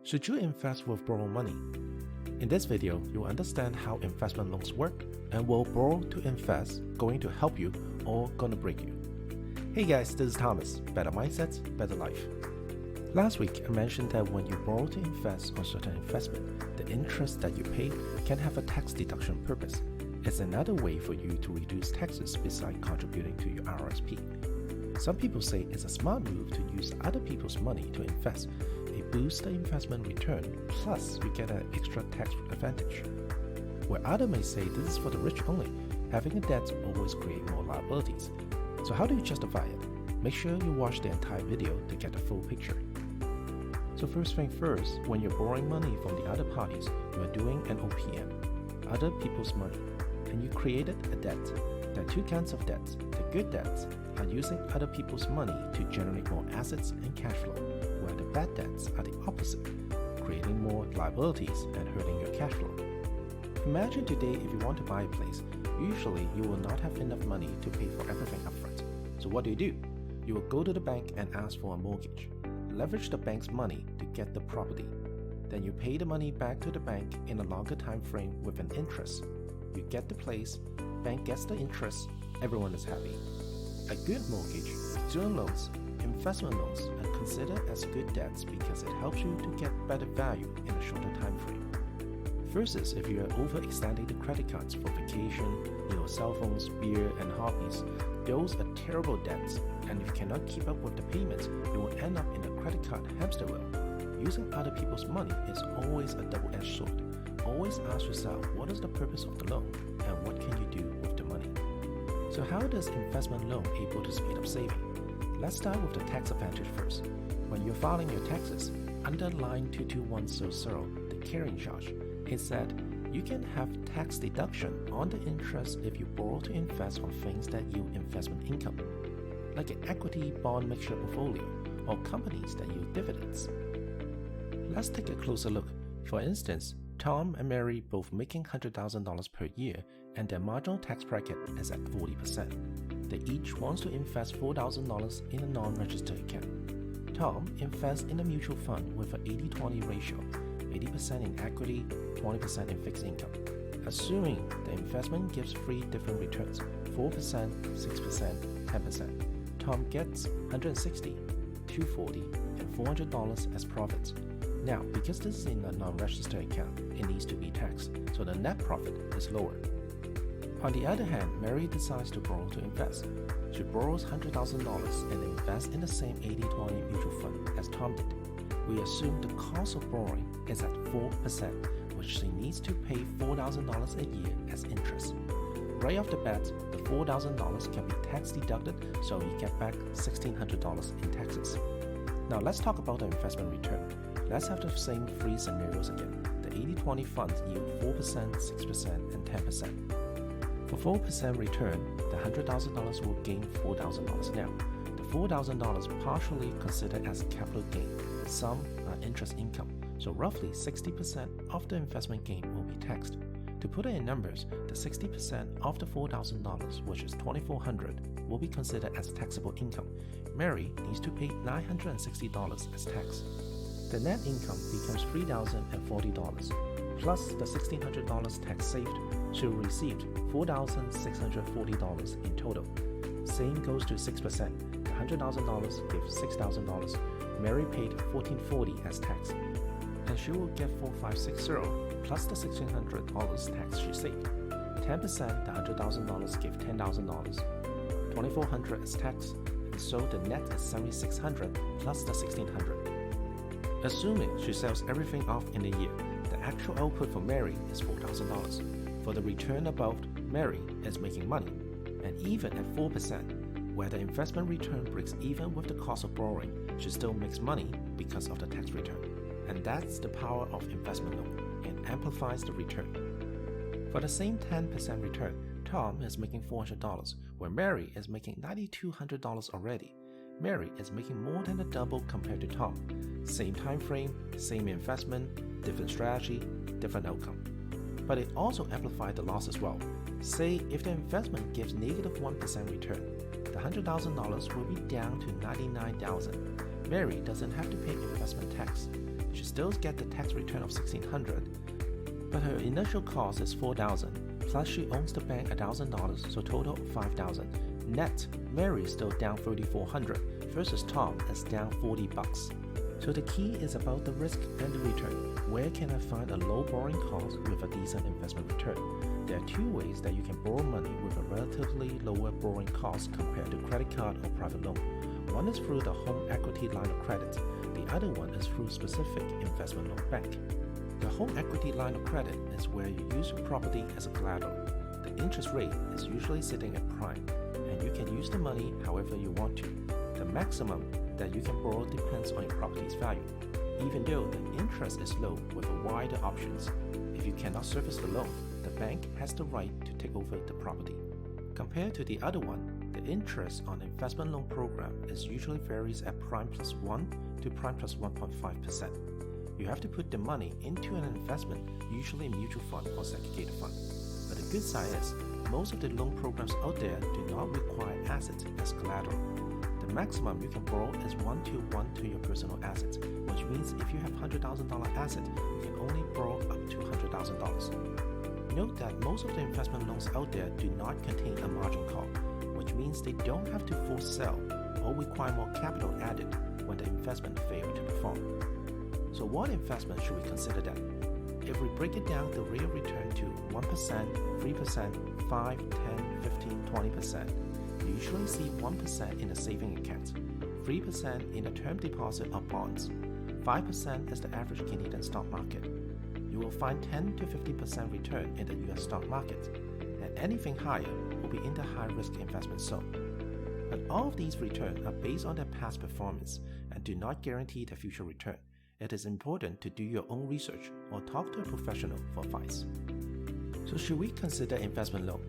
Should you invest with borrowed money? In this video, you'll understand how investment loans work and will borrow to invest going to help you or gonna break you. Hey guys, this is Thomas. Better mindsets, better life. Last week, I mentioned that when you borrow to invest on certain investment, the interest that you pay can have a tax deduction purpose. It's another way for you to reduce taxes besides contributing to your RSP. Some people say it's a smart move to use other people's money to invest. It boosts the investment return, plus you get an extra tax advantage. Where others may say this is for the rich only, having a debt always creates more liabilities. So how do you justify it? Make sure you watch the entire video to get the full picture. So first thing first, when you're borrowing money from the other parties, you are doing an OPM, other people's money, and you created a debt. There are two kinds of debts. The good debts are using other people's money to generate more assets and cash flow, where the bad debts are the opposite, creating more liabilities and hurting your cash flow. Imagine today if you want to buy a place, usually you will not have enough money to pay for everything upfront. So what do? You will go to the bank and ask for a mortgage, leverage the bank's money to get the property. Then you pay the money back to the bank in a longer time frame with an interest. You get the place, bank gets the interest, everyone is happy. A good mortgage, student loans, investment loans are considered as good debts because it helps you to get better value in a shorter time frame. Versus if you are overextending the credit cards for vacation, your cell phones, beer, and hobbies, those are terrible debts, and if you cannot keep up with the payments, you will end up in a credit card hamster wheel. Using other people's money is always a double-edged sword. Always ask yourself, what is the purpose of the loan, and what can you do with the money? So how does investment loan able to speed up saving? Let's start with the tax advantage first. When you're filing your taxes, under line 22100, the carrying charge, it said you can have tax deduction on the interest if you borrow to invest on things that yield investment income, like an equity bond mixture portfolio or companies that yield dividends. Let's take a closer look. For instance, Tom and Mary both making $100,000 per year and their marginal tax bracket is at 40%. They each want to invest $4,000 in a non-registered account. Tom invests in a mutual fund with an 80-20 ratio, 80% in equity, 20% in fixed income. Assuming the investment gives three different returns, 4%, 6%, 10%. Tom gets $160, $240, and $400 as profits. Now, because this is in a non-registered account, it needs to be taxed, so the net profit is lower. On the other hand, Mary decides to borrow to invest. She borrows $100,000 and invests in the same 80-20 mutual fund as Tom did. We assume the cost of borrowing is at 4%, which she needs to pay $4,000 a year as interest. Right off the bat, the $4,000 can be tax deducted, so you get back $1,600 in taxes. Now let's talk about the investment return. Let's have the same three scenarios again. The 80-20 funds yield 4%, 6%, and 10%. For 4% return, the $100,000 will gain $4,000 now. The $4,000 partially considered as capital gain. Some are interest income, so roughly 60% of the investment gain will be taxed. To put it in numbers, the 60% of the $4,000, which is $2,400, will be considered as taxable income. Mary needs to pay $960 as tax. The net income becomes $3,040, plus the $1,600 tax saved. She received $4,640 in total. Same goes to 6%. The $100,000 gives $6,000. Mary paid $1,440 as tax, and she will get $4,560 plus the $1,600 tax she saved. 10%, the $100,000 give $10,000, $2,400 as tax, and so the net is $7,600 plus the $1,600. Assuming she sells everything off in a year, the actual output for Mary is $4,000. For the return above, Mary is making money, and even at 4%, where the investment return breaks even with the cost of borrowing, she still makes money because of the tax return. And that's the power of investment loan. It amplifies the return. For the same 10% return, Tom is making $400, where Mary is making $9,200 already. Mary is making more than a double compared to Tom. Same time frame, same investment, different strategy, different outcome. But it also amplified the loss as well. Say if the investment gives negative 1% return, the $100,000 will be down to $99,000. Mary doesn't have to pay investment tax. She still get the tax return of $1,600, but her initial cost is $4,000, plus she owns the bank $1,000, so total $5,000. Net, Mary is still down $3,400 versus Tom is down $40. So the key is about the risk and the return. Where can I find a low borrowing cost with a decent investment return? There are two ways that you can borrow money with a relatively lower borrowing cost compared to credit card or private loan. One is through the home equity line of credit. The other one is through specific investment loan bank. The home equity line of credit is where you use your property as a collateral. The interest rate is usually sitting at prime, and you can use the money however you want to. The maximum that you can borrow depends on your property's value, even though the interest is low with wider options. If you cannot service the loan, the bank has the right to take over the property. Compared to the other one, the interest on investment loan program is usually varies at prime plus 1 to prime plus 1.5%. You have to put the money into an investment, usually a mutual fund or segregated fund. But the good side is, most of the loan programs out there do not require assets as collateral. The maximum you can borrow is 1-to-1 to your personal assets, which means if you have $100,000 asset, you can only borrow up to $100,000. Note that most of the investment loans out there do not contain a margin call, which means they don't have to force sell or require more capital added when the investment fails to perform. So what investment should we consider then? If we break it down, the real return to 1%, 3%, 5, 10, 15, 20%, you usually see 1% in a saving account, 3% in a term deposit or bonds, 5% is the average Canadian stock market. You will find 10 to 50% return in the US stock market, and anything higher will be in the high-risk investment zone. But all of these returns are based on their past performance and do not guarantee the future return. It is important to do your own research or talk to a professional for advice. So should we consider investment loan?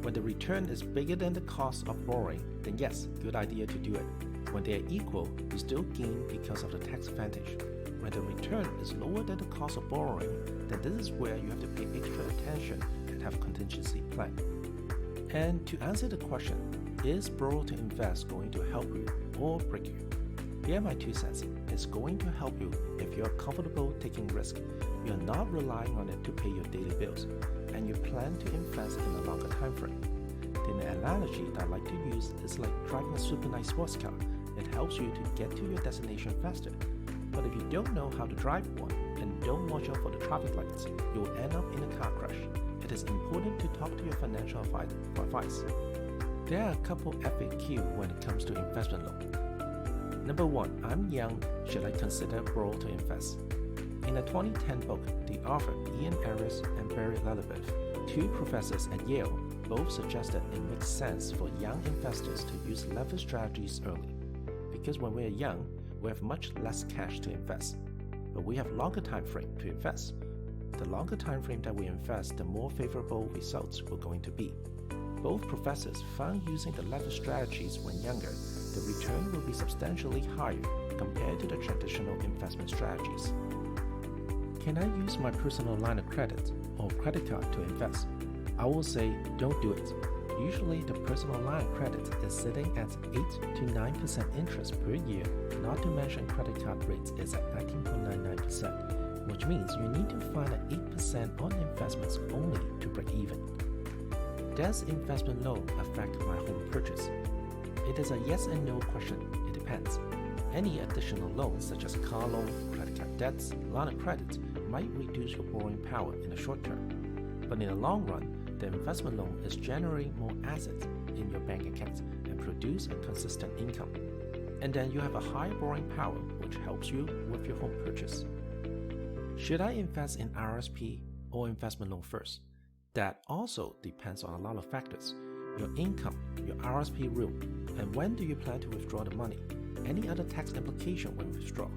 When the return is bigger than the cost of borrowing, then yes, good idea to do it. When they are equal, you still gain because of the tax advantage. When the return is lower than the cost of borrowing, then this is where you have to pay extra attention and have a contingency plan. And to answer the question, is borrow to invest going to help you or break you? Here are my 2 cents. It's going to help you if you're comfortable taking risk, you're not relying on it to pay your daily bills, and you plan to invest in a longer time frame. The analogy that I like to use is like driving a super nice sports car. It helps you to get to your destination faster. But if you don't know how to drive one and don't watch out for the traffic lights, you will end up in a car crash. It is important to talk to your financial advisor for advice. There are a couple FAQ when it comes to investment loan. Number 1, I'm young, should I consider borrow to invest? In a 2010 book, the author Ian Harris and Barry Lelibeth, 2 professors at Yale, both suggested it makes sense for young investors to use leverage strategies early. Because when we are young, we have much less cash to invest, but we have longer time frame to invest. The longer time frame that we invest, the more favorable results we're going to be. Both professors found using the leverage strategies when younger, the return will be substantially higher compared to the traditional investment strategies. Can I use my personal line of credit or credit card to invest? I will say don't do it. Usually the personal line of credit is sitting at 8 to 9% interest per year, not to mention credit card rates is at 19.99%, which means you need to find an 8% on investments only to break even. Does investment loan affect my home purchase? It is a yes and no question. It depends. Any additional loans such as car loan, credit card debts, line of credit might reduce your borrowing power in the short term. But in the long run, the investment loan is generating more assets in your bank account and produce a consistent income. And then you have a higher borrowing power which helps you with your home purchase. Should I invest in RSP or investment loan first? That also depends on a lot of factors. Your income, your RSP rule, and when do you plan to withdraw the money? Any other tax implication when withdraw?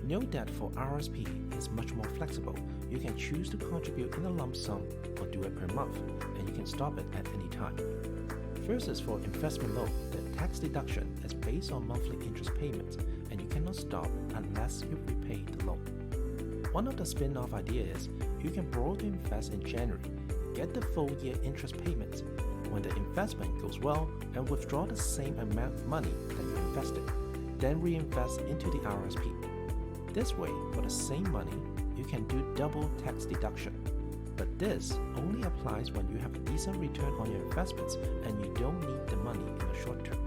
Note that for RSP, it's much more flexible. You can choose to contribute in a lump sum or do it per month, and you can stop it at any time. Versus for investment loan, the tax deduction is based on monthly interest payments, and you cannot stop unless you repay the loan. One of the spin-off ideas is you can borrow to invest in January, get the full year interest payments when the investment goes well, and withdraw the same amount of money that you invested, then reinvest into the RSP. This way, for the same money, you can do double tax deduction. But this only applies when you have a decent return on your investments and you don't need the money in the short term.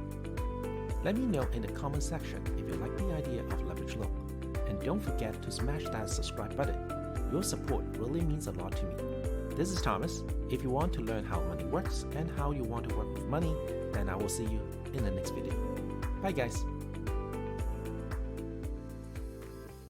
Let me know in the comment section if you like the idea of leverage loan. And don't forget to smash that subscribe button. Your support really means a lot to me. This is Thomas. If you want to learn how money works and how you want to work with money, then I will see you in the next video. Bye guys.